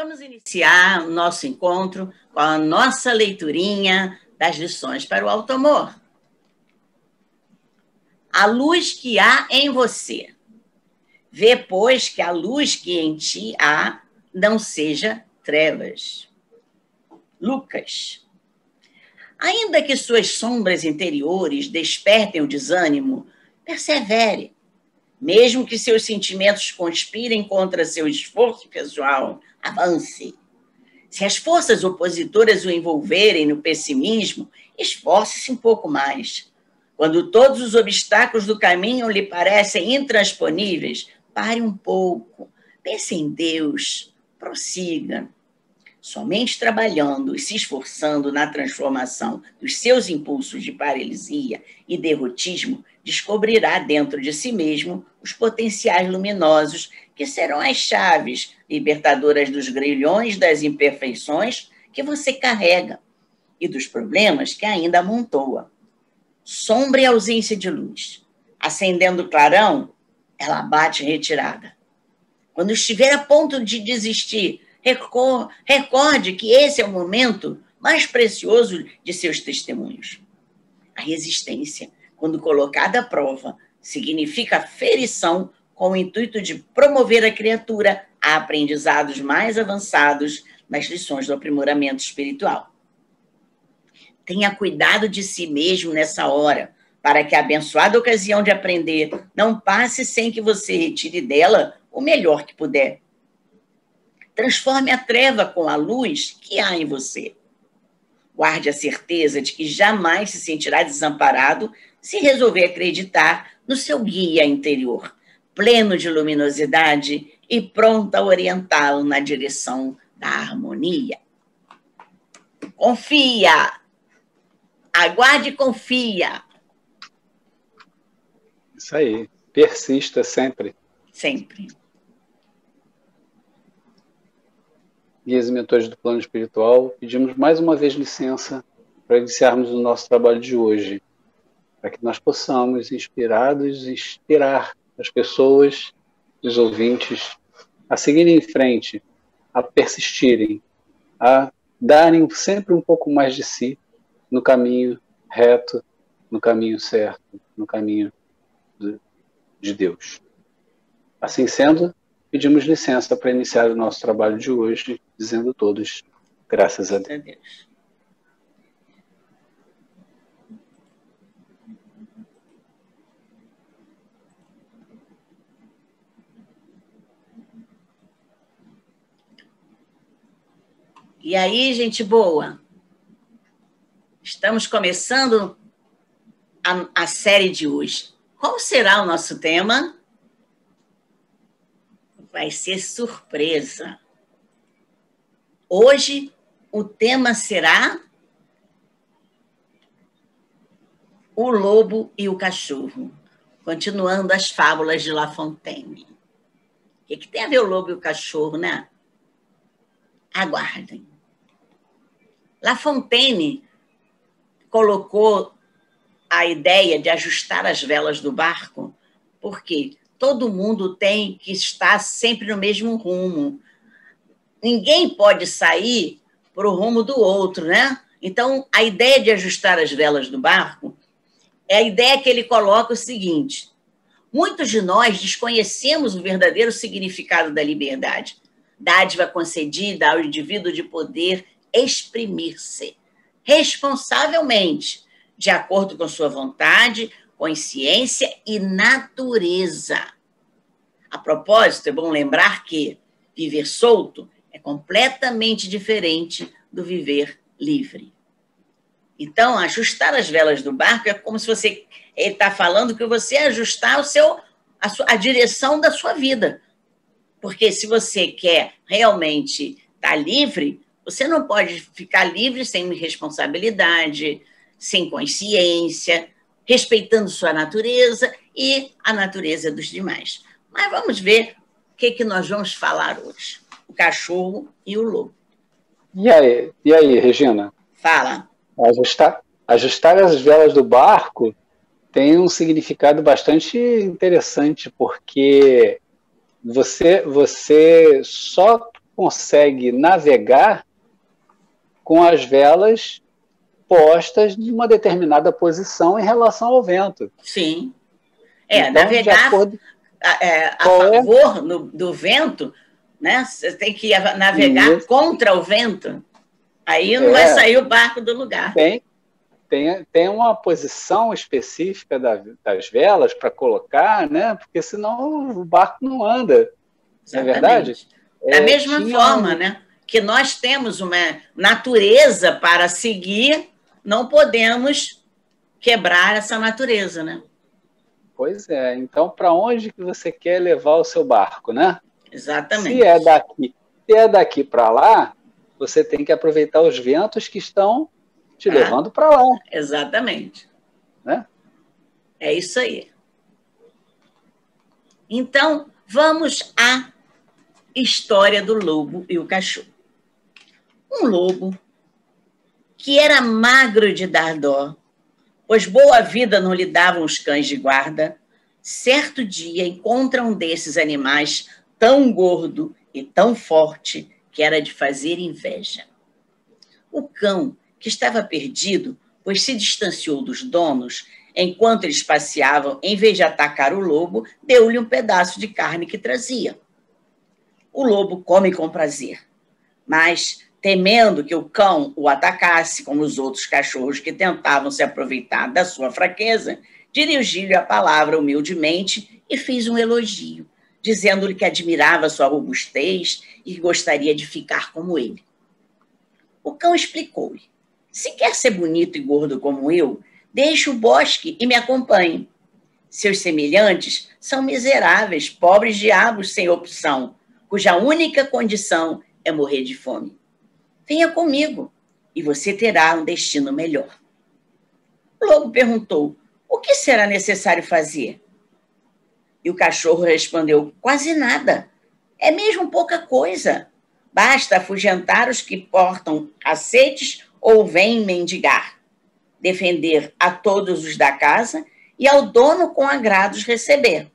Vamos iniciar o nosso encontro com a nossa leiturinha das lições para o alto amor. A luz que há em você. Vê, pois, que a luz que em ti há não seja trevas. Lucas. Ainda que suas sombras interiores despertem o desânimo, persevere. Mesmo que seus sentimentos conspirem contra seu esforço pessoal, avance. Se as forças opositoras o envolverem no pessimismo, esforce-se um pouco mais. Quando todos os obstáculos do caminho lhe parecem intransponíveis, pare um pouco, pense em Deus, prossiga. Somente trabalhando e se esforçando na transformação dos seus impulsos de paralisia e derrotismo, descobrirá dentro de si mesmo os potenciais luminosos que serão as chaves libertadoras dos grilhões das imperfeições que você carrega e dos problemas que ainda amontoa. Sombra e ausência de luz. Acendendo o clarão, ela bate retirada. Quando estiver a ponto de desistir, recorde que esse é o momento mais precioso de seus testemunhos. A resistência, quando colocada à prova, significa ferição com o intuito de promover a criatura a aprendizados mais avançados nas lições do aprimoramento espiritual. Tenha cuidado de si mesmo nessa hora, para que a abençoada ocasião de aprender não passe sem que você retire dela o melhor que puder. Transforme a treva com a luz que há em você. Guarde a certeza de que jamais se sentirá desamparado se resolver acreditar no seu guia interior, pleno de luminosidade e pronto a orientá-lo na direção da harmonia. Confia! Aguarde e confia! Isso aí. Persista sempre. Sempre. Guias e mentores do plano espiritual, pedimos mais uma vez licença para iniciarmos o nosso trabalho de hoje, para que nós possamos, inspirados, inspirar as pessoas, os ouvintes, a seguirem em frente, a persistirem, a darem sempre um pouco mais de si no caminho reto, no caminho certo, no caminho de Deus. Assim sendo, pedimos licença para iniciar o nosso trabalho de hoje, dizendo todos, graças a Deus. E aí, gente boa? Estamos começando a série de hoje. Qual será o nosso tema? Vai ser surpresa. Hoje, o tema será o lobo e o cachorro, continuando as fábulas de La Fontaine. O que tem a ver o lobo e o cachorro, né? Aguardem. La Fontaine colocou a ideia de ajustar as velas do barco, porque todo mundo tem que estar sempre no mesmo rumo. Ninguém pode sair para o rumo do outro, né? Então, a ideia de ajustar as velas do barco é a ideia que ele coloca o seguinte: muitos de nós desconhecemos o verdadeiro significado da liberdade, dádiva concedida ao indivíduo de poder exprimir-se responsavelmente, de acordo com sua vontade, consciência e natureza. A propósito, é bom lembrar que viver solto é completamente diferente do viver livre. Então, ajustar as velas do barco é como se ele está falando que você ajustar a direção da sua vida. Porque se você quer realmente estar livre, você não pode ficar livre sem responsabilidade, sem consciência, respeitando sua natureza e a natureza dos demais. Mas vamos ver o que nós vamos falar hoje. O cachorro e o lobo. E aí, Regina? Fala. Ajustar as velas do barco tem um significado bastante interessante, porque você só consegue navegar com as velas postas de uma determinada posição em relação ao vento. Sim. Então, Navegar acordo... a favor do vento, né? Você tem que navegar Isso. contra o vento. Aí não vai sair o barco do lugar. Tem uma posição específica das velas para colocar, né? Porque senão o barco não anda. Exatamente. Não é verdade? Da mesma forma, né? Que nós temos uma natureza para seguir, não podemos quebrar essa natureza, né? Pois é. Então, para onde que você quer levar o seu barco, né? Exatamente. Se é daqui para lá, você tem que aproveitar os ventos que estão te levando para lá. Exatamente. Né? É isso aí. Então, vamos à história do lobo e o cachorro. Um lobo que era magro de dar dó, pois boa vida não lhe davam os cães de guarda, certo dia encontra um desses animais tão gordo e tão forte que era de fazer inveja. O cão, que estava perdido, pois se distanciou dos donos, enquanto eles passeavam, em vez de atacar o lobo, deu-lhe um pedaço de carne que trazia. O lobo come com prazer, mas, temendo que o cão o atacasse, como os outros cachorros que tentavam se aproveitar da sua fraqueza, dirigiu-lhe a palavra humildemente e fez um elogio, dizendo-lhe que admirava sua robustez e que gostaria de ficar como ele. O cão explicou-lhe: se quer ser bonito e gordo como eu, deixe o bosque e me acompanhe. Seus semelhantes são miseráveis, pobres diabos sem opção, cuja única condição é morrer de fome. Venha comigo e você terá um destino melhor. O lobo perguntou: o que será necessário fazer? E o cachorro respondeu: quase nada. É mesmo pouca coisa. Basta afugentar os que portam acetes ou vêm mendigar, defender a todos os da casa e ao dono com agrados receber.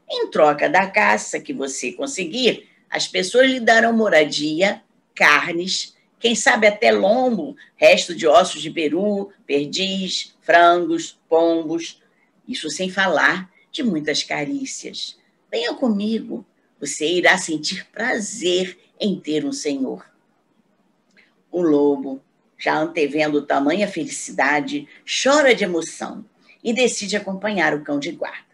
Em troca da caça que você conseguir, as pessoas lhe darão moradia, carnes, quem sabe até lombo, resto de ossos de peru, perdiz, frangos, pombos. Isso sem falar de muitas carícias. Venha comigo, você irá sentir prazer em ter um senhor. O lobo, já antevendo tamanha felicidade, chora de emoção e decide acompanhar o cão de guarda.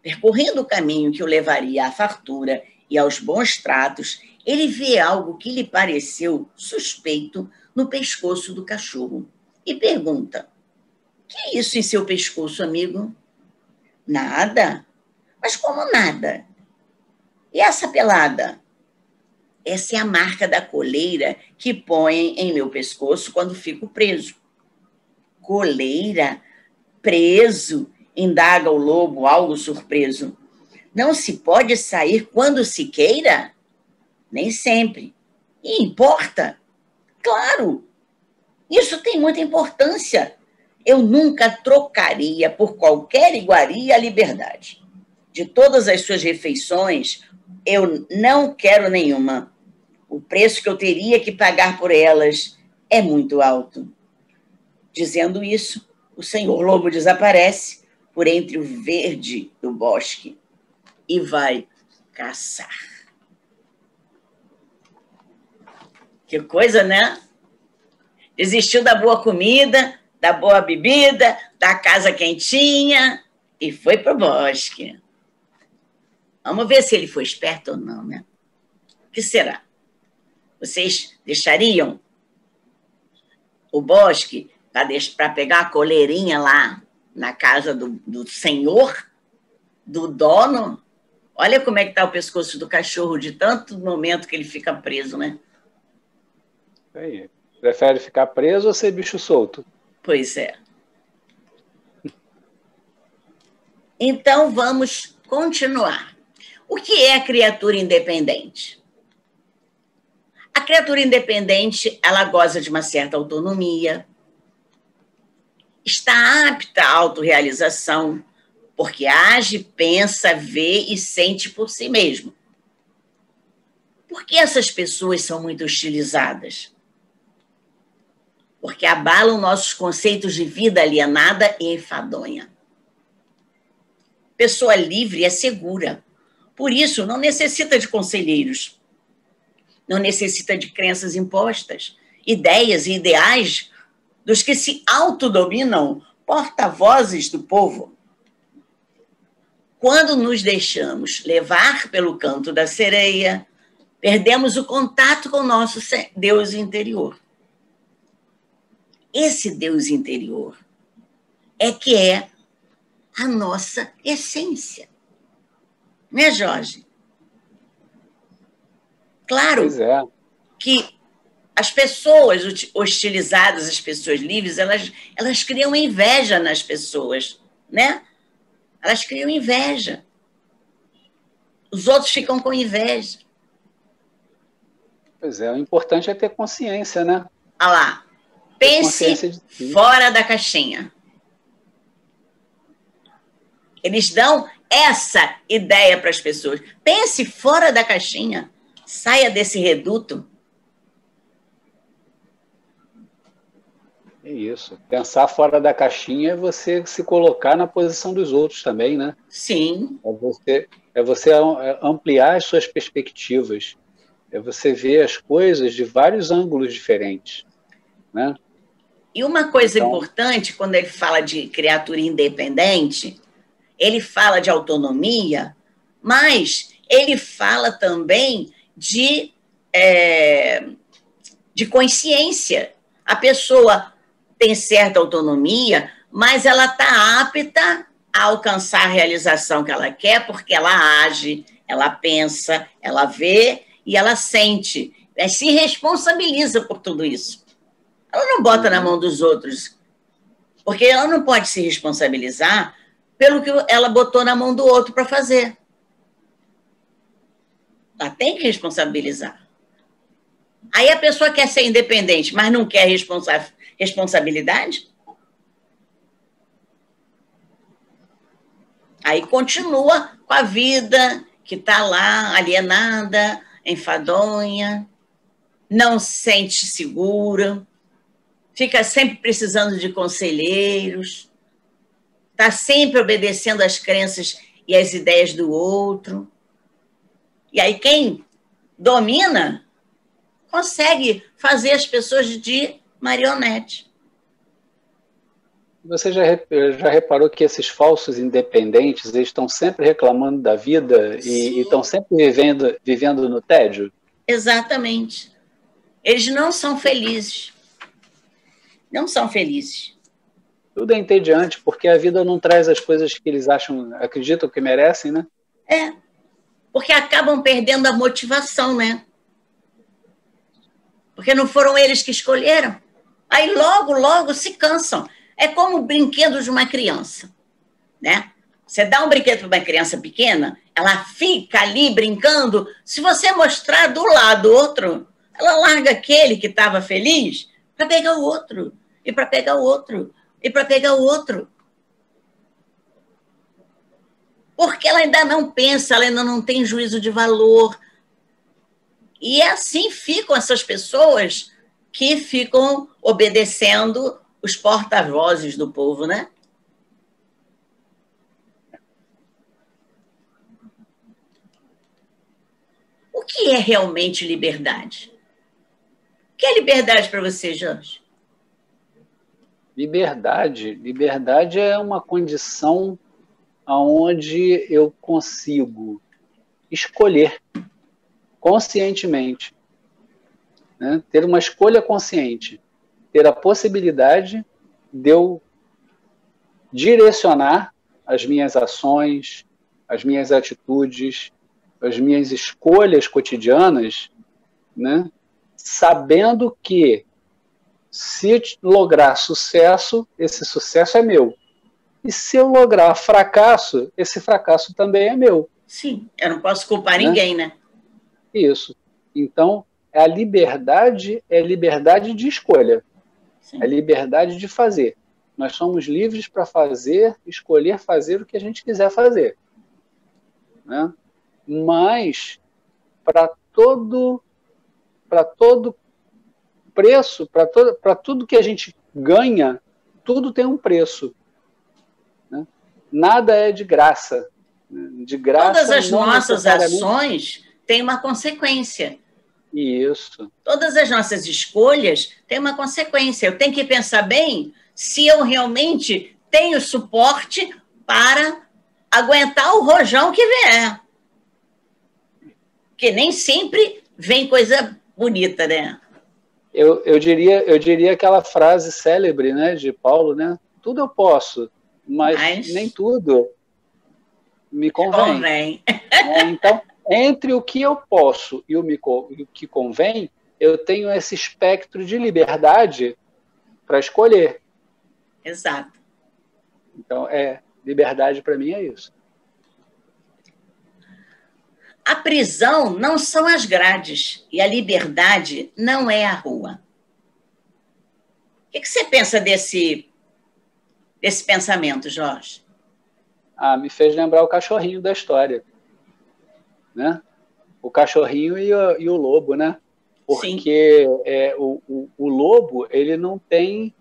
Percorrendo o caminho que o levaria à fartura e aos bons tratos, ele vê algo que lhe pareceu suspeito no pescoço do cachorro e pergunta: que é isso em seu pescoço, amigo? Nada. Mas como nada? E essa pelada? Essa é a marca da coleira que põem em meu pescoço quando fico preso. Coleira? Preso? Indaga o lobo, algo surpreso. Não se pode sair quando se queira? Nem sempre. E importa? Claro! Isso tem muita importância. Eu nunca trocaria por qualquer iguaria a liberdade. De todas as suas refeições, eu não quero nenhuma. O preço que eu teria que pagar por elas é muito alto. Dizendo isso, o senhor lobo desaparece por entre o verde do bosque e vai caçar. Que coisa, né? Desistiu da boa comida, da boa bebida, da casa quentinha e foi para o bosque. Vamos ver se ele foi esperto ou não, né? O que será? Vocês deixariam o bosque para pegar a coleirinha lá na casa do senhor, do dono? Olha como é que está o pescoço do cachorro de tanto momento que ele fica preso, né? Aí. Prefere ficar preso ou ser bicho solto? Pois é. Então, vamos continuar. O que é a criatura independente? A criatura independente, ela goza de uma certa autonomia, está apta à autorrealização, porque age, pensa, vê e sente por si mesmo. Por que essas pessoas são muito hostilizadas? Porque abalam nossos conceitos de vida alienada e enfadonha. Pessoa livre é segura. Por isso, não necessita de conselheiros. Não necessita de crenças impostas, ideias e ideais dos que se autodominam porta-vozes do povo. Quando nos deixamos levar pelo canto da sereia, perdemos o contato com o nosso Deus interior. Esse Deus interior é que é a nossa essência. Né, Jorge? Claro que as pessoas hostilizadas, as pessoas livres, elas criam inveja nas pessoas, né? Elas criam inveja. Os outros ficam com inveja. Pois é, o importante é ter consciência, né? Olha lá. Pense fora da caixinha. Eles dão essa ideia para as pessoas. Pense fora da caixinha. Saia desse reduto. É isso. Pensar fora da caixinha é você se colocar na posição dos outros também, né? Sim. É você ampliar as suas perspectivas. É você ver as coisas de vários ângulos diferentes, né? E uma coisa importante, quando ele fala de criatura independente, ele fala de autonomia, mas ele fala também de consciência. A pessoa tem certa autonomia, mas ela está apta a alcançar a realização que ela quer, porque ela age, ela pensa, ela vê e ela sente. Ela se responsabiliza por tudo isso. Ela não bota na mão dos outros, porque ela não pode se responsabilizar pelo que ela botou na mão do outro para fazer. Ela tem que responsabilizar. Aí a pessoa quer ser independente, mas não quer responsabilidade? Aí continua com a vida que está lá, alienada, enfadonha, não se sente segura, fica sempre precisando de conselheiros, está sempre obedecendo às crenças e às ideias do outro. E aí quem domina consegue fazer as pessoas de marionete. Você já reparou que esses falsos independentes, eles estão sempre reclamando da vida e estão sempre vivendo no tédio? Exatamente. Eles não são felizes. Não são felizes. Tudo é entediante, porque a vida não traz as coisas que eles acreditam que merecem, né? É, porque acabam perdendo a motivação, né? Porque não foram eles que escolheram. Aí logo se cansam. É como o brinquedo de uma criança, né? Você dá um brinquedo para uma criança pequena, ela fica ali brincando. Se você mostrar do lado outro, ela larga aquele que estava feliz para pegar o outro, e para pegar o outro, e para pegar o outro. Porque ela ainda não pensa, ela ainda não tem juízo de valor. E assim ficam essas pessoas que ficam obedecendo os porta-vozes do povo, né? O que é realmente liberdade? O que é liberdade para você, Jorge? Liberdade é uma condição onde eu consigo escolher conscientemente, né? Ter uma escolha consciente, ter a possibilidade de eu direcionar as minhas ações, as minhas atitudes, as minhas escolhas cotidianas, né? Sabendo que se lograr sucesso, esse sucesso é meu. E se eu lograr fracasso, esse fracasso também é meu. Sim, eu não posso culpar ninguém, né? Isso. Então, a liberdade é liberdade de escolha. Sim. É liberdade de fazer. Nós somos livres para escolher fazer o que a gente quiser fazer, né? Mas, para todo preço, para tudo que a gente ganha, tudo tem um preço, né? Nada é de graça. De graça. Todas as nossas ações têm uma consequência. Isso. Todas as nossas escolhas têm uma consequência. Eu tenho que pensar bem se eu realmente tenho suporte para aguentar o rojão que vier. Porque nem sempre vem coisa bonita, né? Eu diria aquela frase célebre, né, de Paulo, né? Tudo eu posso, mas nem tudo me convém. Então, entre o que eu posso e o que convém, eu tenho esse espectro de liberdade para escolher. Exato. Então, liberdade para mim é isso. A prisão não são as grades e a liberdade não é a rua. O que você pensa desse pensamento, Jorge? Me fez lembrar o cachorrinho da história, né? O cachorrinho e o lobo, né? Porque o lobo, ele não tem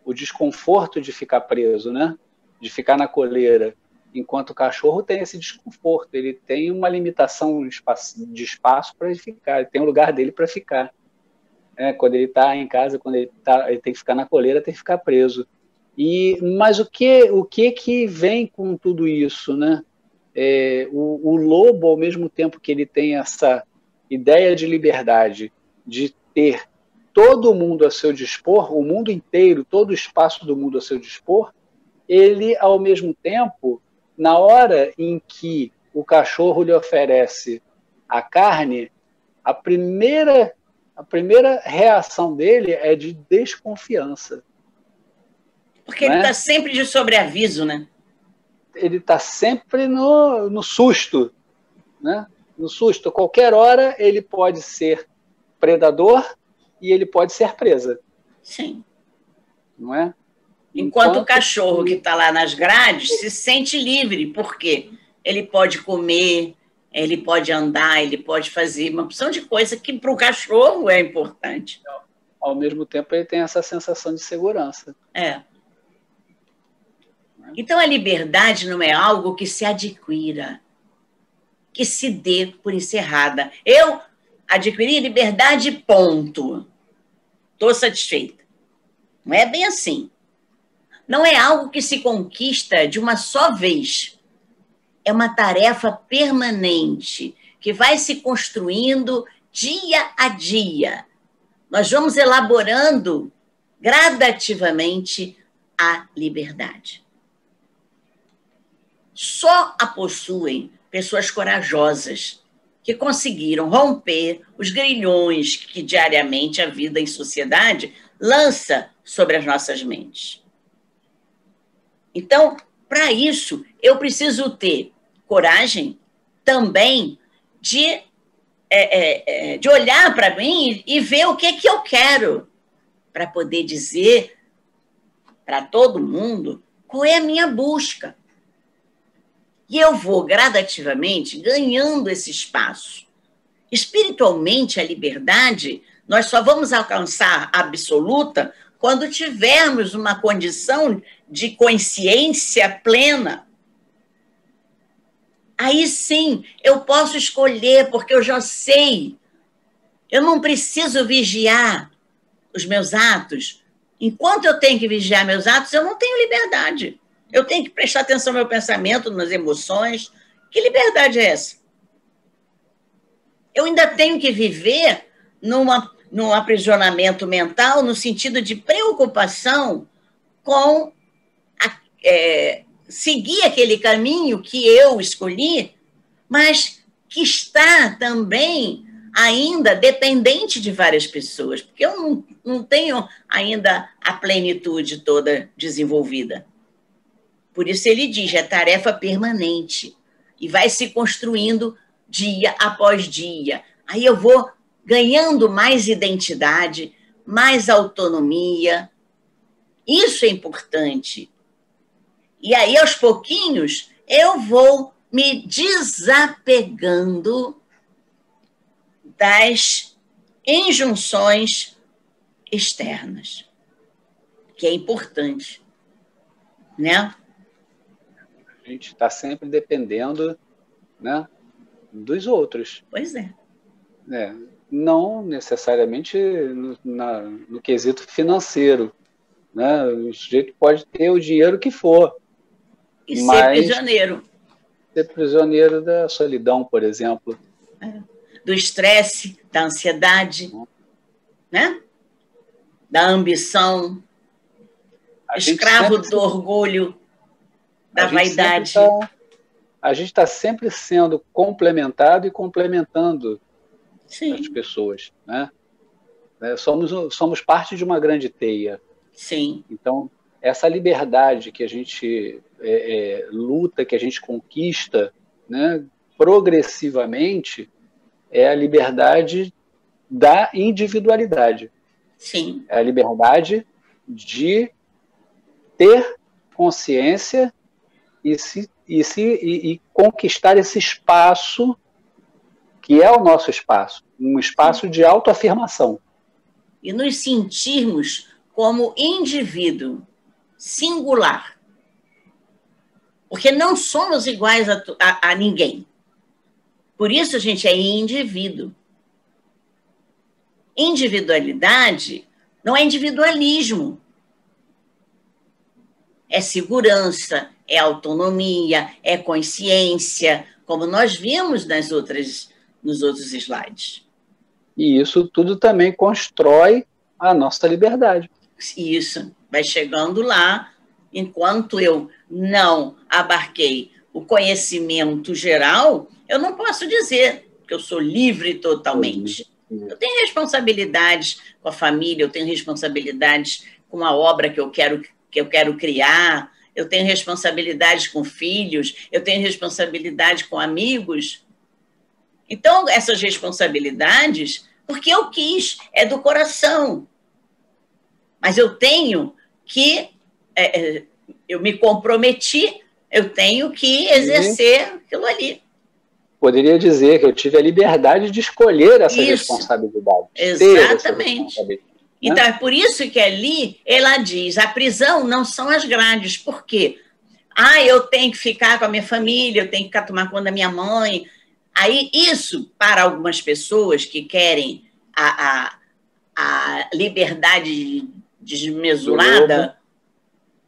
o desconforto de ficar preso, né? De ficar na coleira. Enquanto o cachorro tem esse desconforto, ele tem uma limitação de espaço para ele ficar, ele tem um lugar dele para ficar. Quando ele está em casa, quando ele tem que ficar na coleira, tem que ficar preso. Mas o que vem com tudo isso, né? O lobo, ao mesmo tempo que ele tem essa ideia de liberdade, de ter todo mundo a seu dispor, o mundo inteiro, todo o espaço do mundo a seu dispor, ele, ao mesmo tempo, na hora em que o cachorro lhe oferece a carne, a primeira reação dele é de desconfiança. Porque ele está sempre de sobreaviso, né? Ele está sempre no susto, né? No susto. Qualquer hora ele pode ser predador e ele pode ser presa. Sim. Não é? Enquanto o cachorro que está lá nas grades se sente livre, porque ele pode comer, ele pode andar, ele pode fazer uma opção de coisa que para o cachorro é importante. Ao mesmo tempo, ele tem essa sensação de segurança. Então, a liberdade não é algo que se adquira, que se dê por encerrada. Eu adquiri liberdade, ponto. Estou satisfeita. Não é bem assim. Não é algo que se conquista de uma só vez. É uma tarefa permanente, que vai se construindo dia a dia. Nós vamos elaborando gradativamente a liberdade. Só a possuem pessoas corajosas que conseguiram romper os grilhões que diariamente a vida em sociedade lança sobre as nossas mentes. Então, para isso, eu preciso ter coragem também de olhar para mim e ver o que é que eu quero, para poder dizer para todo mundo qual é a minha busca. E eu vou gradativamente ganhando esse espaço. Espiritualmente, a liberdade, nós só vamos alcançar a absoluta quando tivermos uma condição de consciência plena. Aí sim, eu posso escolher, porque eu já sei. Eu não preciso vigiar os meus atos. Enquanto eu tenho que vigiar meus atos, eu não tenho liberdade. Eu tenho que prestar atenção no meu pensamento, nas emoções. Que liberdade é essa? Eu ainda tenho que viver num aprisionamento mental, no sentido de preocupação com seguir aquele caminho que eu escolhi, mas que está também ainda dependente de várias pessoas, porque eu não tenho ainda a plenitude toda desenvolvida. Por isso ele diz, é tarefa permanente, e vai se construindo dia após dia. Aí eu vou ganhando mais identidade, mais autonomia. Isso é importante. E aí, aos pouquinhos, eu vou me desapegando das injunções externas, que é importante, né? A gente está sempre dependendo, né, dos outros. Pois é. Não necessariamente no quesito financeiro, né? O sujeito pode ter o dinheiro que for, e ser prisioneiro. Ser prisioneiro da solidão, por exemplo. Do estresse, da ansiedade, né? Da ambição, escravo do orgulho, da vaidade. A gente está sempre sendo complementado e complementando Sim. as pessoas, né? Somos parte de uma grande teia. Sim. Então, essa liberdade que a gente luta, que a gente conquista, né, progressivamente, é a liberdade da individualidade. Sim. É a liberdade de ter consciência e conquistar esse espaço que é o nosso espaço, um espaço de autoafirmação. E nos sentirmos como indivíduo singular. Porque não somos iguais a ninguém. Por isso a gente é indivíduo. Individualidade não é individualismo. É segurança, é autonomia, é consciência, como nós vimos nos outros slides. E isso tudo também constrói a nossa liberdade. Isso, vai chegando lá, enquanto eu não abarquei o conhecimento geral, eu não posso dizer que eu sou livre totalmente. Eu tenho responsabilidades com a família, eu tenho responsabilidades com a obra que eu quero criar, eu tenho responsabilidades com filhos, eu tenho responsabilidade com amigos. Então, essas responsabilidades, porque eu quis, é do coração. Mas eu tenho que, eu me comprometi, eu tenho que exercer aquilo ali. Poderia dizer que eu tive a liberdade de escolher essa responsabilidade. Exatamente. Então, é por isso que ali ela diz, a prisão não são as grades. Por quê? Eu tenho que ficar com a minha família, eu tenho que tomar conta da minha mãe. Aí, isso, para algumas pessoas que querem a liberdade desmesurada,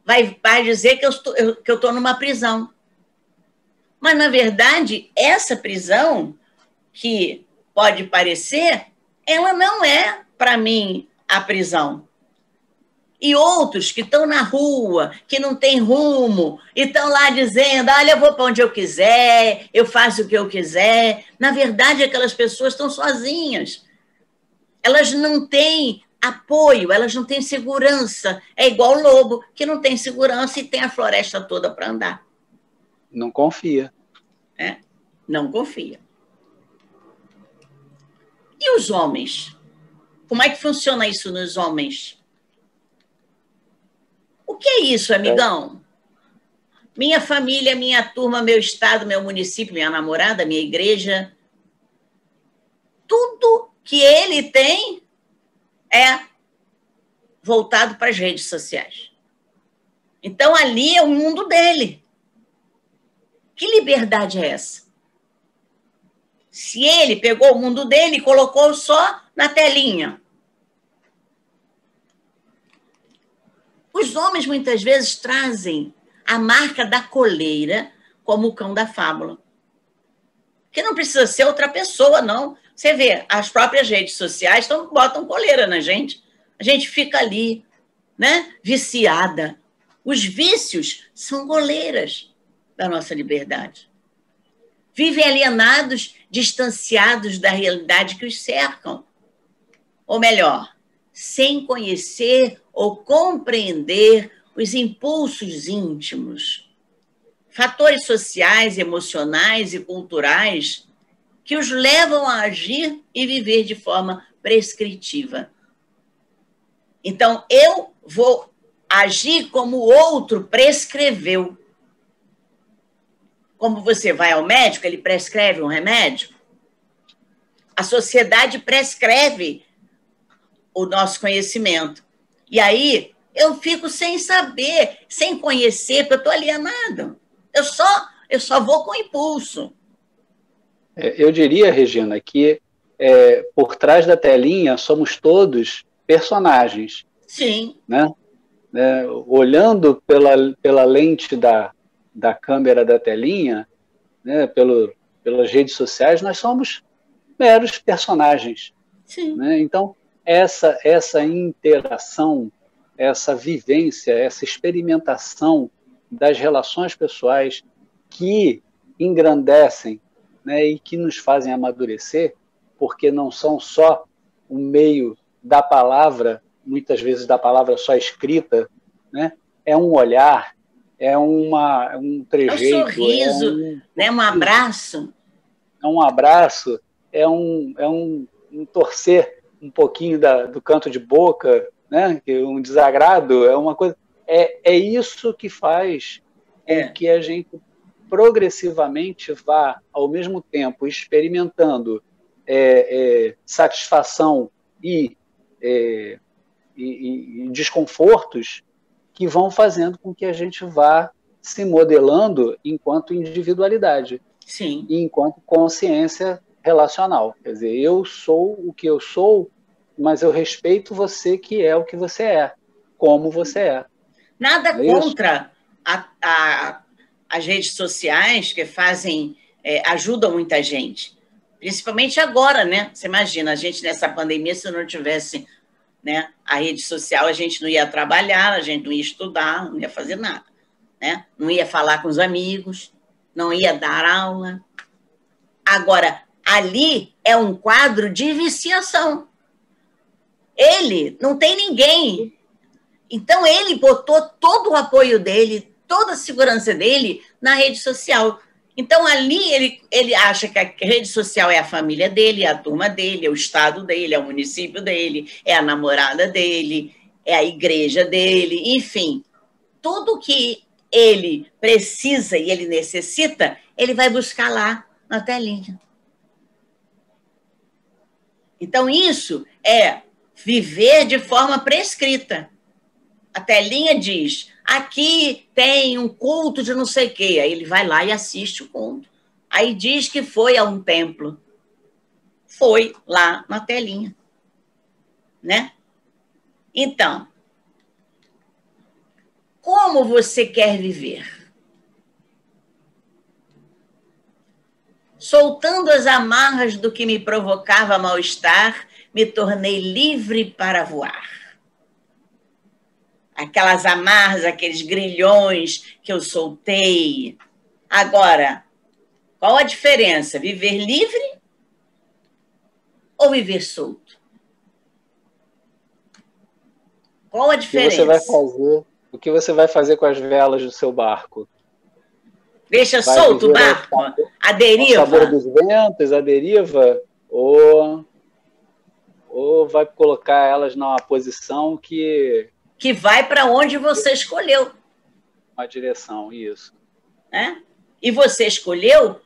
vai dizer que eu estou numa prisão. Mas, na verdade, essa prisão, que pode parecer, ela não é, para mim, a prisão. E outros que estão na rua, que não têm rumo, e estão lá dizendo, olha, eu vou para onde eu quiser, eu faço o que eu quiser. Na verdade, aquelas pessoas estão sozinhas. Elas não têm apoio, elas não têm segurança. É igual o lobo, que não tem segurança e tem a floresta toda para andar. Não confia. Não confia. E os homens? Como é que funciona isso nos homens? O que é isso, amigão? Minha família, minha turma, meu estado, meu município, minha namorada, minha igreja. Tudo que ele tem é voltado para as redes sociais. Então, ali é o mundo dele. Que liberdade é essa? Se ele pegou o mundo dele e colocou só na telinha. Os homens, muitas vezes, trazem a marca da coleira como o cão da fábula. Que não precisa ser outra pessoa, não. Você vê, as próprias redes sociais botam coleira na gente. A gente fica ali, né, viciada. Os vícios são coleiras da nossa liberdade. Vivem alienados, distanciados da realidade que os cercam. Ou melhor, sem conhecer ou compreender os impulsos íntimos, fatores sociais, emocionais e culturais que os levam a agir e viver de forma prescritiva. Então, eu vou agir como o outro prescreveu. Como você vai ao médico, ele prescreve um remédio. A sociedade prescreve o nosso conhecimento. E aí eu fico sem saber, sem conhecer, porque eu estou alienado. Eu só vou com impulso. Eu diria, Regina, que por trás da telinha somos todos personagens. Sim. Né? Olhando pela lente da câmera da telinha, né? Pelas redes sociais, nós somos meros personagens. Sim. Né? Então, essa interação, essa vivência, essa experimentação das relações pessoais que engrandecem, né, e que nos fazem amadurecer, porque não são só um meio da palavra, muitas vezes da palavra só escrita, né? É um olhar, um trejeito, é um sorriso, né? Um abraço. É um abraço, é um torcer um pouquinho do canto de boca, né? Um desagrado, é uma coisa. É isso que faz com que a gente progressivamente vá, ao mesmo tempo, experimentando satisfação e desconfortos que vão fazendo com que a gente vá se modelando enquanto individualidade. Sim. E enquanto consciência relacional. Quer dizer, eu sou o que eu sou, mas eu respeito você que é o que você é, como você é. Nada contra as redes sociais que ajudam muita gente. Principalmente agora, né? Você imagina, a gente nessa pandemia, se não tivesse, né, a rede social, a gente não ia trabalhar, a gente não ia estudar, não ia fazer nada. Né? Não ia falar com os amigos, não ia dar aula. Agora, ali é um quadro de viciação. Ele não tem ninguém. Então, ele botou todo o apoio dele, toda a segurança dele na rede social. Então, ali ele acha que a rede social é a família dele, é a turma dele, é o estado dele, é o município dele, é a namorada dele, é a igreja dele, enfim. Tudo que ele precisa e ele necessita, ele vai buscar lá na telinha. Então, isso é viver de forma prescrita. A telinha diz, aqui tem um culto de não sei o quê. Aí ele vai lá e assiste o culto. Aí diz que foi a um templo. Foi lá na telinha. Né? Então, como você quer viver? Soltando as amarras do que me provocava mal-estar, me tornei livre para voar. Aquelas amarras, aqueles grilhões que eu soltei. Agora, qual a diferença? Viver livre ou viver solto? Qual a diferença? O que você vai fazer com as velas do seu barco? Deixa solto o barco? A deriva? O sabor dos ventos, a deriva? Ou vai colocar elas numa posição que vai para onde você escolheu. Uma direção, isso. E você escolheu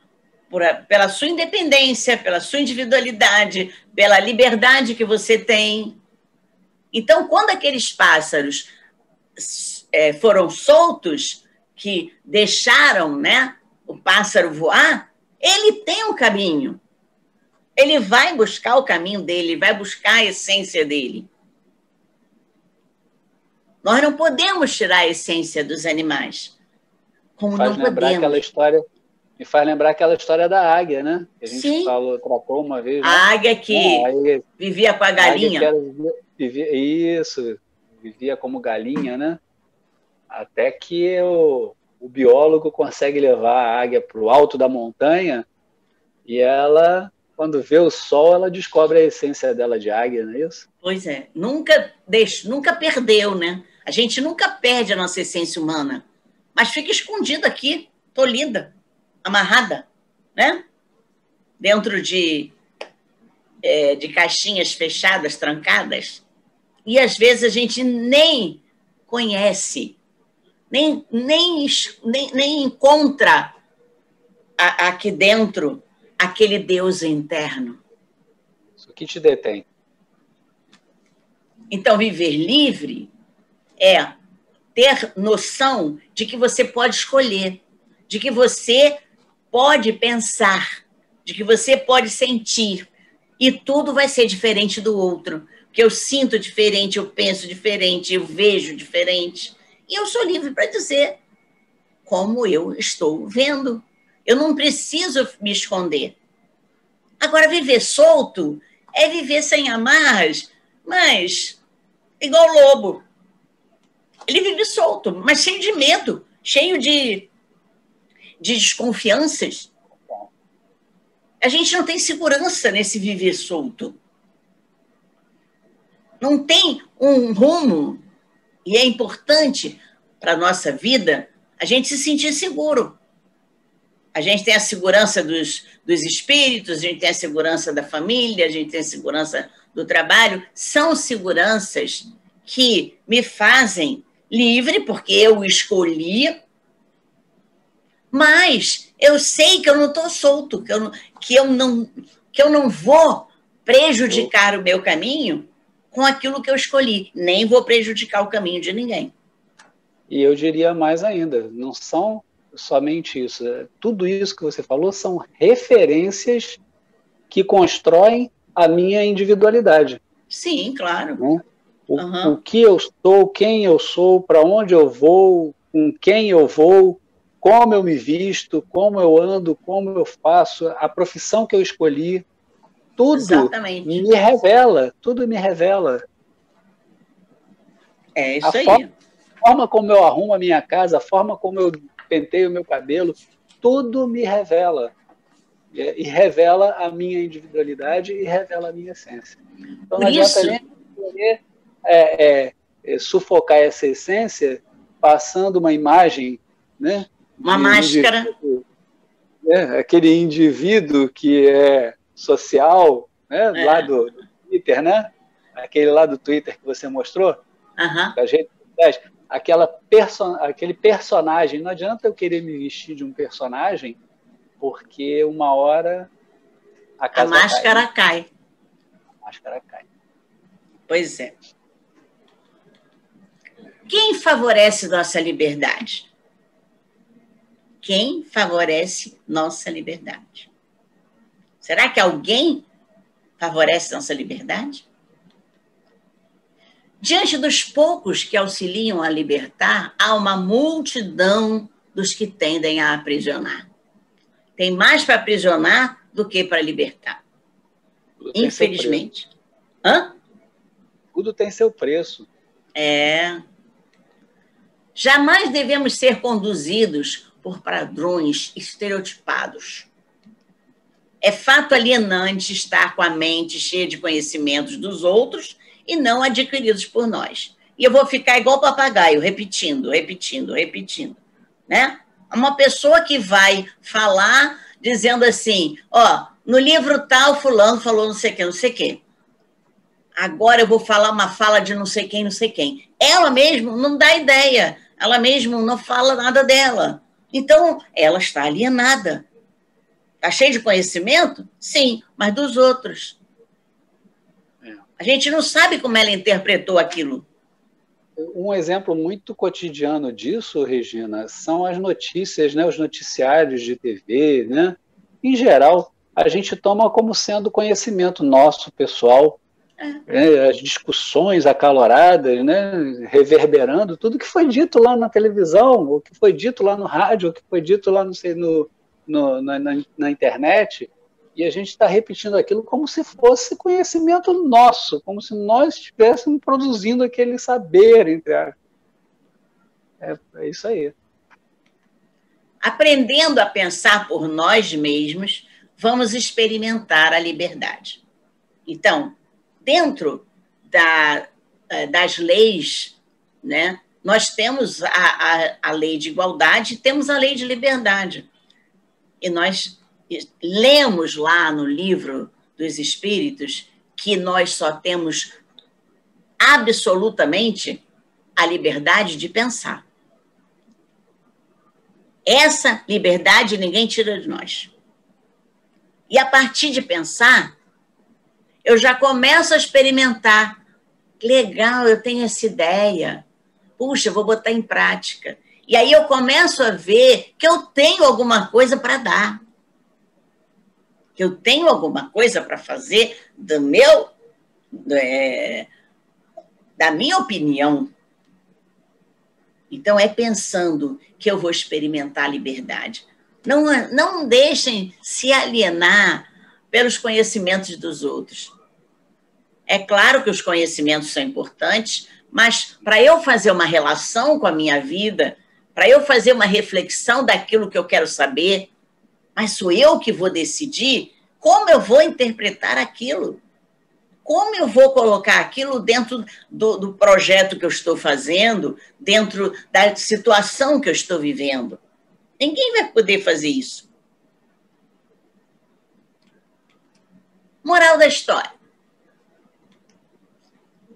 pela sua independência, pela sua individualidade, pela liberdade que você tem. Então, quando aqueles pássaros foram soltos, que deixaram, né, o pássaro voar, ele tem um caminho. Ele vai buscar o caminho dele, vai buscar a essência dele. Nós não podemos tirar a essência dos animais. Como não podemos. Me faz lembrar aquela história da águia, né? Que a gente tratou uma vez. Né? A águia que vivia com a galinha. Vivia como galinha, né? Até que o biólogo consegue levar a águia para o alto da montanha e ela, quando vê o sol, ela descobre a essência dela de águia, não é isso? Pois é. Nunca perdeu, né? A gente nunca perde a nossa essência humana, mas fica escondida aqui, tolhida, amarrada, né? Dentro de caixinhas fechadas, trancadas, e às vezes a gente nem conhece, nem encontra aqui dentro aquele Deus interno. que te detém? Então, viver livre é ter noção de que você pode escolher, de que você pode pensar, de que você pode sentir, e tudo vai ser diferente do outro, porque eu sinto diferente, eu penso diferente, eu vejo diferente, e eu sou livre para dizer como eu estou vendo. Eu não preciso me esconder. Agora, viver solto é viver sem amarras, mas igual o lobo. Ele vive solto, mas cheio de medo, cheio de desconfianças. A gente não tem segurança nesse viver solto. Não tem um rumo, e é importante para a nossa vida a gente se sentir seguro. A gente tem a segurança dos espíritos, a gente tem a segurança da família, a gente tem a segurança do trabalho. São seguranças que me fazem livre, porque eu escolhi, mas eu sei que eu não estou solto, que eu não vou prejudicar o meu caminho com aquilo que eu escolhi, nem vou prejudicar o caminho de ninguém. E eu diria mais ainda, não são somente isso. Tudo isso que você falou são referências que constroem a minha individualidade. Sim, claro. Né? O que eu sou, quem eu sou, para onde eu vou, com quem eu vou, como eu me visto, como eu ando, como eu faço, a profissão que eu escolhi, tudo Exatamente. me revela, tudo me revela. É isso aí. A forma como eu arrumo a minha casa, a forma como eu penteio o meu cabelo, tudo me revela. E revela a minha individualidade e revela a minha essência. Então não adianta nem querer sufocar essa essência passando uma imagem, né, uma máscara. Aquele indivíduo que é social, né, lá do Twitter, né? Aquele lá do Twitter que você mostrou, das redes sociais, aquele personagem. Não adianta eu querer me vestir de um personagem, porque uma hora a máscara cai. A máscara cai. Pois é. Quem favorece nossa liberdade? Quem favorece nossa liberdade? Será que alguém favorece nossa liberdade? Diante dos poucos que auxiliam a libertar, há uma multidão dos que tendem a aprisionar. Tem mais para aprisionar do que para libertar. Infelizmente. Tudo tem seu preço. Jamais devemos ser conduzidos por padrões estereotipados. É fato alienante estar com a mente cheia de conhecimentos dos outros e não adquiridos por nós. E eu vou ficar igual papagaio, repetindo, né? Uma pessoa que vai falar dizendo assim, no livro tal, fulano falou não sei o quê. Agora eu vou falar uma fala de não sei quem. Ela mesmo não dá ideia, ela mesmo não fala nada dela. Então, ela está alienada. Está cheia de conhecimento? Sim, mas dos outros. A gente não sabe como ela interpretou aquilo. Um exemplo muito cotidiano disso, Regina, são as notícias, né, os noticiários de TV, né? Em geral, a gente toma como sendo conhecimento nosso, pessoal, as discussões acaloradas, né, reverberando tudo que foi dito lá na televisão, o que foi dito lá no rádio, o que foi dito lá na internet, e a gente está repetindo aquilo como se fosse conhecimento nosso, como se nós estivéssemos produzindo aquele saber, entre aspas. É isso aí. Aprendendo a pensar por nós mesmos, vamos experimentar a liberdade. Então, dentro das leis, né, nós temos a lei de igualdade e temos a lei de liberdade. E nós lemos lá no livro dos Espíritos que nós só temos absolutamente a liberdade de pensar. Essa liberdade ninguém tira de nós. E a partir de pensar, eu já começo a experimentar. Legal, eu tenho essa ideia. Puxa, eu vou botar em prática. E aí eu começo a ver que eu tenho alguma coisa para dar. Que eu tenho alguma coisa para fazer do meu, da minha opinião. Então, é pensando que eu vou experimentar a liberdade. Não deixem se alienar pelos conhecimentos dos outros. É claro que os conhecimentos são importantes, mas para eu fazer uma relação com a minha vida, para eu fazer uma reflexão daquilo que eu quero saber, mas sou eu que vou decidir como eu vou interpretar aquilo. Como eu vou colocar aquilo dentro do projeto que eu estou fazendo, dentro da situação que eu estou vivendo. Ninguém vai poder fazer isso. Moral da história.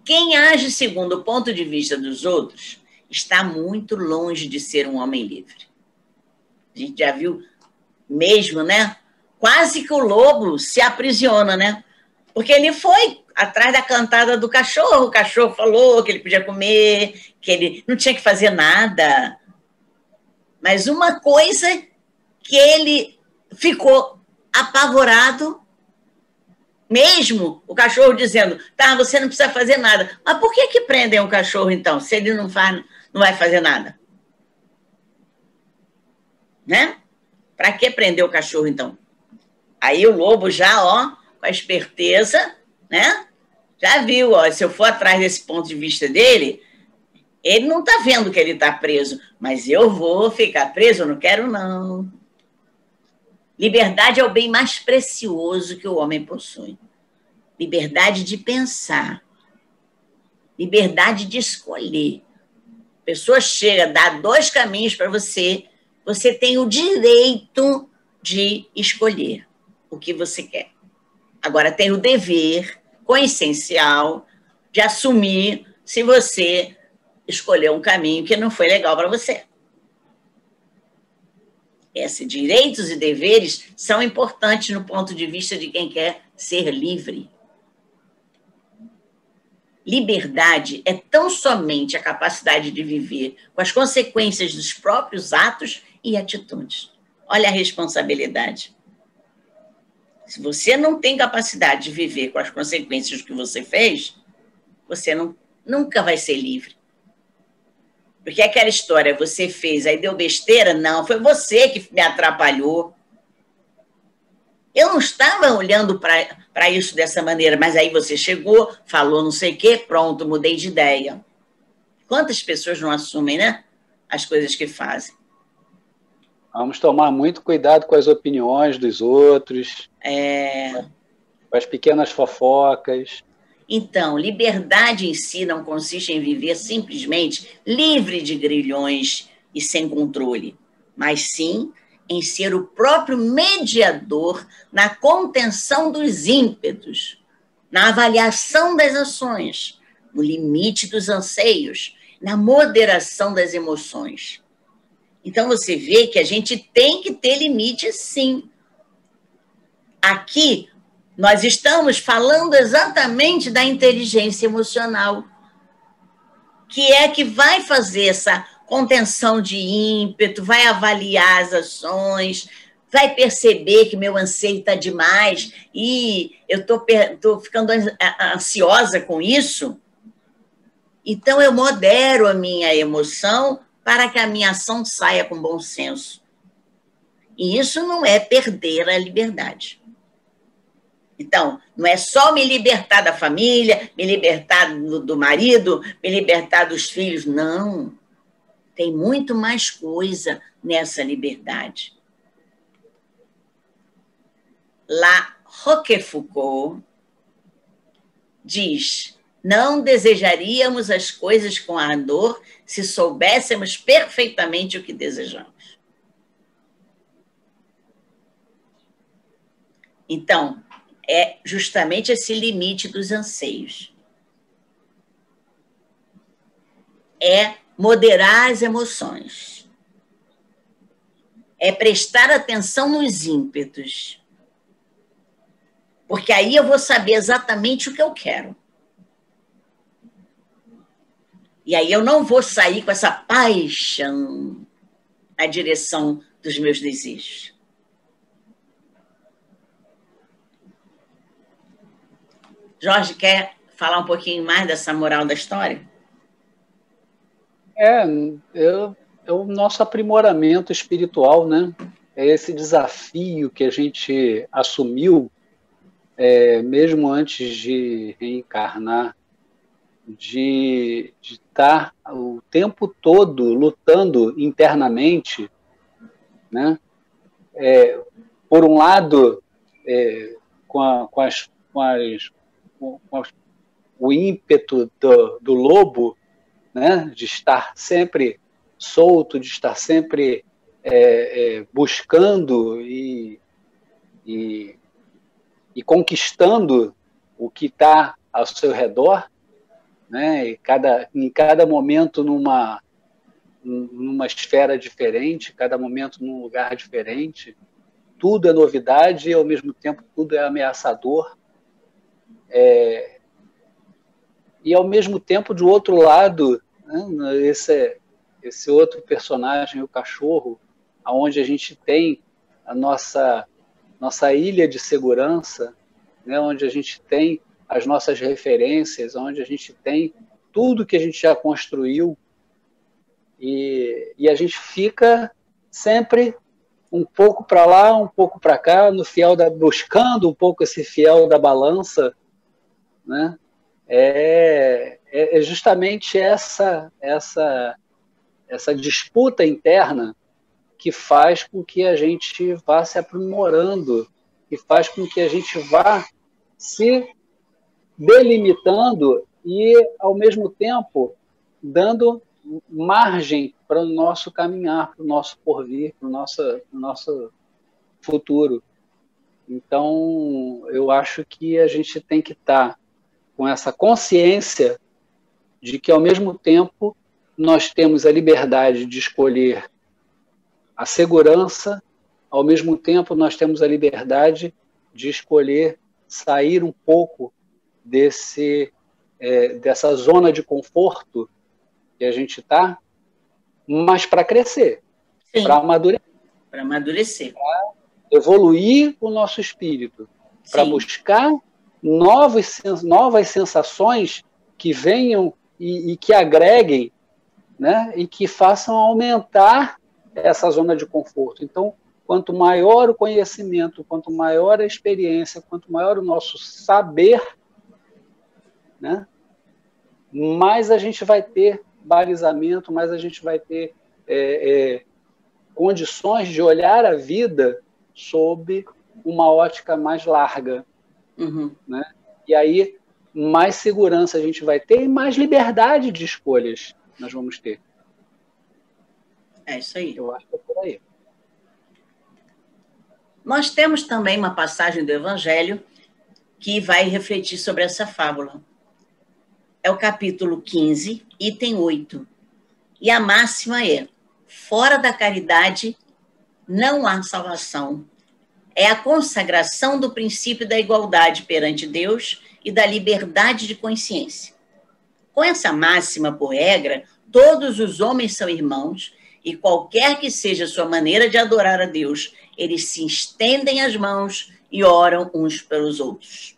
Quem age segundo o ponto de vista dos outros está muito longe de ser um homem livre. A gente já viu mesmo, né? Quase que o lobo se aprisiona, né? Porque ele foi atrás da cantada do cachorro. O cachorro falou que ele podia comer, que ele não tinha que fazer nada. Mas uma coisa que ele ficou apavorado, mesmo o cachorro dizendo, tá, você não precisa fazer nada. Mas por que prendem o cachorro, então, se ele não vai fazer nada? Né? Para que prender o cachorro, então? Aí o lobo já, ó, com a esperteza, né? Já viu, ó, se eu for atrás desse ponto de vista dele, ele não está vendo que ele está preso, mas eu vou ficar preso, eu não quero, não. Liberdade é o bem mais precioso que o homem possui. Liberdade de pensar. Liberdade de escolher. A pessoa chega, dá 2 caminhos para você, você tem o direito de escolher o que você quer. Agora, tem o dever consciencial de assumir se você escolheu um caminho que não foi legal para você. Esses direitos e deveres são importantes no ponto de vista de quem quer ser livre. Liberdade é tão somente a capacidade de viver com as consequências dos próprios atos e atitudes. Olha a responsabilidade. Se você não tem capacidade de viver com as consequências do que você fez, você nunca vai ser livre. Porque aquela história, você fez, aí deu besteira? Não, foi você que me atrapalhou. Eu não estava olhando para isso dessa maneira, mas aí você chegou, falou não sei o quê, pronto, mudei de ideia. Quantas pessoas não assumem, né, as coisas que fazem? Vamos tomar muito cuidado com as opiniões dos outros, com as pequenas fofocas. Então, liberdade em si não consiste em viver simplesmente livre de grilhões e sem controle, mas sim em ser o próprio mediador na contenção dos ímpetos, na avaliação das ações, no limite dos anseios, na moderação das emoções. Então, você vê que a gente tem que ter limite, sim. Aqui, nós estamos falando exatamente da inteligência emocional, que é que vai fazer essa contenção de ímpeto, vai avaliar as ações, vai perceber que meu anseio está demais e eu estou ficando ansiosa com isso. Então, eu modero a minha emoção para que a minha ação saia com bom senso. E isso não é perder a liberdade. Então, não é só me libertar da família, me libertar do marido, me libertar dos filhos, não. Tem muito mais coisa nessa liberdade. La Roquefoucauld diz: não desejaríamos as coisas com ardor se soubéssemos perfeitamente o que desejamos. Então, é justamente esse limite dos anseios. É moderar as emoções. É prestar atenção nos ímpetos. Porque aí eu vou saber exatamente o que eu quero. E aí eu não vou sair com essa paixão na direção dos meus desejos. Jorge, quer falar um pouquinho mais dessa moral da história? É o nosso aprimoramento espiritual, né? É esse desafio que a gente assumiu, mesmo antes de reencarnar, de estar o tempo todo lutando internamente, né? Por um lado, o ímpeto do lobo, né? De estar sempre solto, de estar sempre buscando e conquistando o que está ao seu redor, né? E em cada momento numa esfera diferente, cada momento num lugar diferente. Tudo é novidade e, ao mesmo tempo, tudo é ameaçador. E, ao mesmo tempo, do outro lado, né, esse outro personagem, o cachorro, onde a gente tem a nossa ilha de segurança, né, onde a gente tem as nossas referências, onde a gente tem tudo que a gente já construiu, e a gente fica sempre um pouco para lá, um pouco para cá, buscando um pouco esse fiel da balança, né? É justamente essa disputa interna que faz com que a gente vá se aprimorando, que faz com que a gente vá se delimitando e, ao mesmo tempo, dando margem para o nosso caminhar, para o nosso porvir, para o nosso futuro. Então, eu acho que a gente tem que estar com essa consciência de que, ao mesmo tempo, nós temos a liberdade de escolher a segurança, ao mesmo tempo, nós temos a liberdade de escolher sair um pouco dessa zona de conforto que a gente está, mas para crescer, para amadurecer. Para amadurecer. Para evoluir o nosso espírito, para buscar novas sensações que venham e que agreguem, né, e que façam aumentar essa zona de conforto. Então, quanto maior o conhecimento, quanto maior a experiência, quanto maior o nosso saber, né, mais a gente vai ter balizamento, mais a gente vai ter condições de olhar a vida sob uma ótica mais larga. Uhum. Né? E aí, mais segurança a gente vai ter e mais liberdade de escolhas nós vamos ter. É isso aí. Eu acho que é por aí. Nós temos também uma passagem do Evangelho que vai refletir sobre essa fábula. É o capítulo 15, item 8. E a máxima é: fora da caridade não há salvação. É a consagração do princípio da igualdade perante Deus e da liberdade de consciência. Com essa máxima por regra, todos os homens são irmãos e qualquer que seja a sua maneira de adorar a Deus, eles se estendem as mãos e oram uns pelos outros.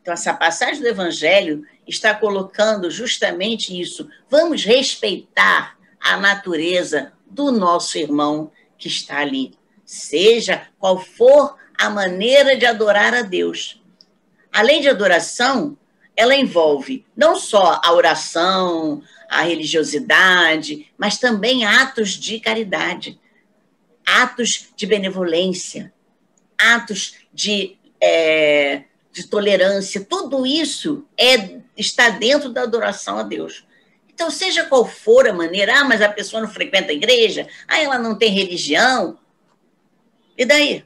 Então, essa passagem do Evangelho está colocando justamente isso. Vamos respeitar a natureza do nosso irmão que está ali, seja qual for a maneira de adorar a Deus. A lei de adoração, ela envolve não só a oração, a religiosidade, mas também atos de caridade, atos de benevolência, atos de tolerância. Tudo isso está dentro da adoração a Deus. Então, seja qual for a maneira, mas a pessoa não frequenta a igreja, ela não tem religião, e daí?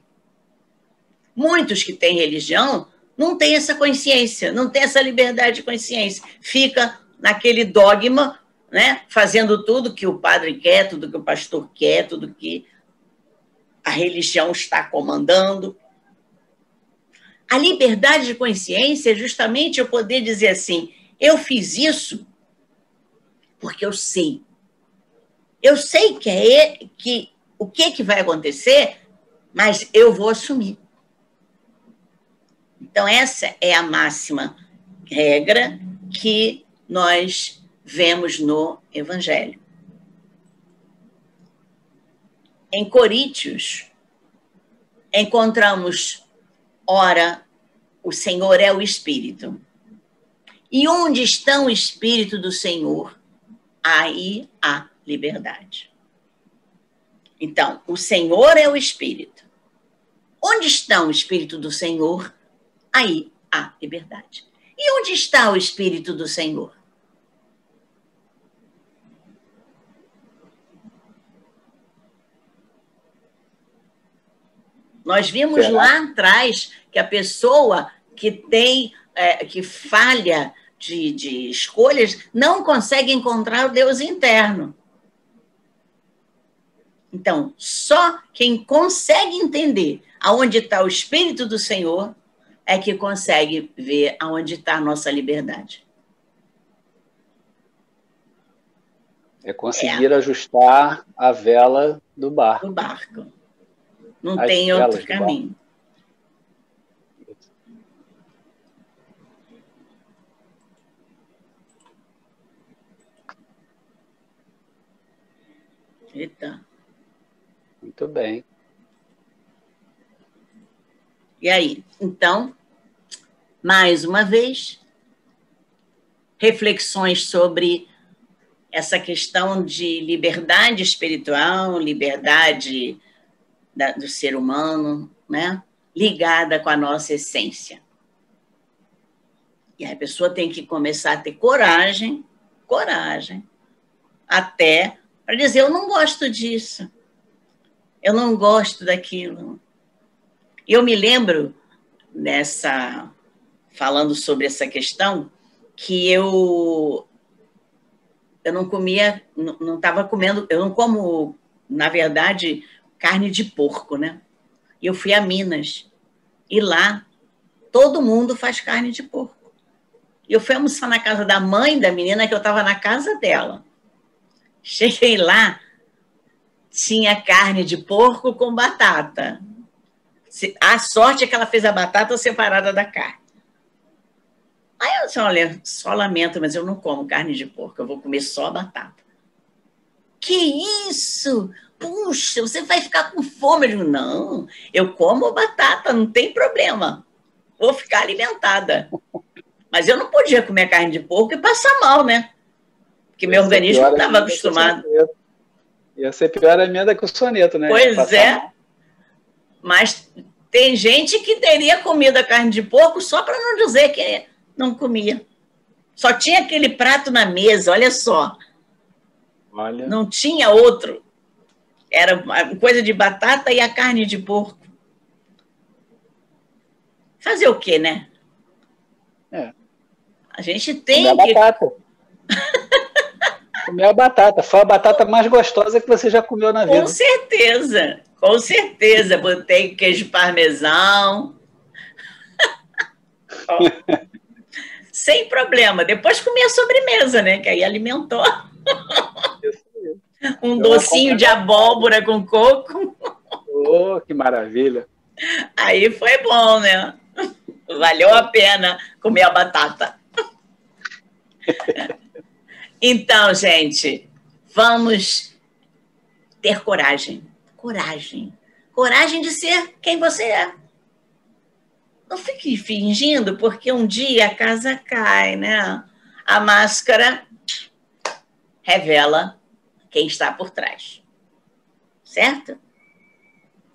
Muitos que têm religião não têm essa consciência, não têm essa liberdade de consciência. Fica naquele dogma, né, fazendo tudo que o padre quer, tudo que o pastor quer, tudo que a religião está comandando. A liberdade de consciência é justamente eu poder dizer assim, eu fiz isso porque eu sei. Eu sei que o que vai acontecer, mas eu vou assumir. Então, essa é a máxima regra que nós vemos no Evangelho. Em Coríntios, encontramos, ora, o Senhor é o Espírito. E onde está o Espírito do Senhor, aí há liberdade. Então, o Senhor é o Espírito. Onde está o Espírito do Senhor, aí há liberdade. E onde está o Espírito do Senhor? Nós vimos lá atrás que a pessoa que tem, que falha de escolhas, não consegue encontrar o Deus interno. Então, só quem consegue entender aonde está o Espírito do Senhor é que consegue ver aonde está a nossa liberdade. É conseguir ajustar a vela do barco. Do barco. Não tem outro caminho. Eita. Muito bem. E aí? Então, mais uma vez, reflexões sobre essa questão de liberdade espiritual, liberdade do ser humano, né? Ligada com a nossa essência. E aí a pessoa tem que começar a ter coragem, até para dizer, eu não gosto disso, eu não gosto daquilo. Eu me lembro, falando sobre essa questão, que eu não comia, não estava comendo, eu não como, na verdade, carne de porco, né? E eu fui a Minas, e lá todo mundo faz carne de porco. E eu fui almoçar na casa da mãe da menina, que eu estava na casa dela. Cheguei lá, tinha carne de porco com batata. A sorte é que ela fez a batata separada da carne. Aí eu disse, olha, só lamento, mas eu não como carne de porco, eu vou comer só a batata. Que isso? Puxa, você vai ficar com fome? Eu digo, não, eu como batata, não tem problema. Vou ficar alimentada. Mas eu não podia comer carne de porco e passar mal, né? Porque meu organismo não estava acostumado. Ia ser pior a emenda que o soneto, né? Pois é. Mas tem gente que teria comido a carne de porco só para não dizer que não comia. Só tinha aquele prato na mesa, olha só. Olha. Não tinha outro. Era coisa de batata e a carne de porco. Fazer o quê, né? A gente tem que... batata. Comer a batata. Foi a batata mais gostosa que você já comeu na vida. Com certeza. Com certeza. Botei queijo parmesão. Sem problema. Depois comi a sobremesa, né? Que aí alimentou. Um docinho de abóbora com coco. Oh, que maravilha. Aí foi bom, né? Valeu a pena comer a batata. Então, gente, vamos ter coragem. Coragem de ser quem você é. Não fique fingindo, porque um dia a casa cai, né? A máscara revela quem está por trás. Certo?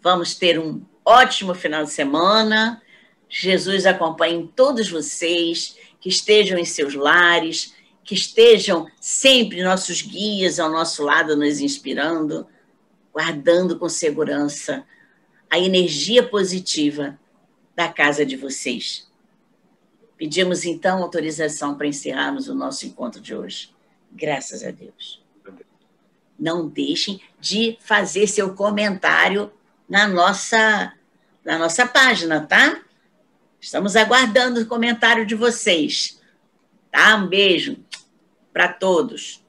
Vamos ter um ótimo final de semana. Jesus acompanhe todos vocês, que estejam em seus lares, que estejam sempre nossos guias ao nosso lado, nos inspirando, guardando com segurança a energia positiva da casa de vocês. Pedimos, então, autorização para encerrarmos o nosso encontro de hoje. Graças a Deus. Não deixem de fazer seu comentário na nossa página, tá? Estamos aguardando o comentário de vocês. Tá? Um beijo para todos.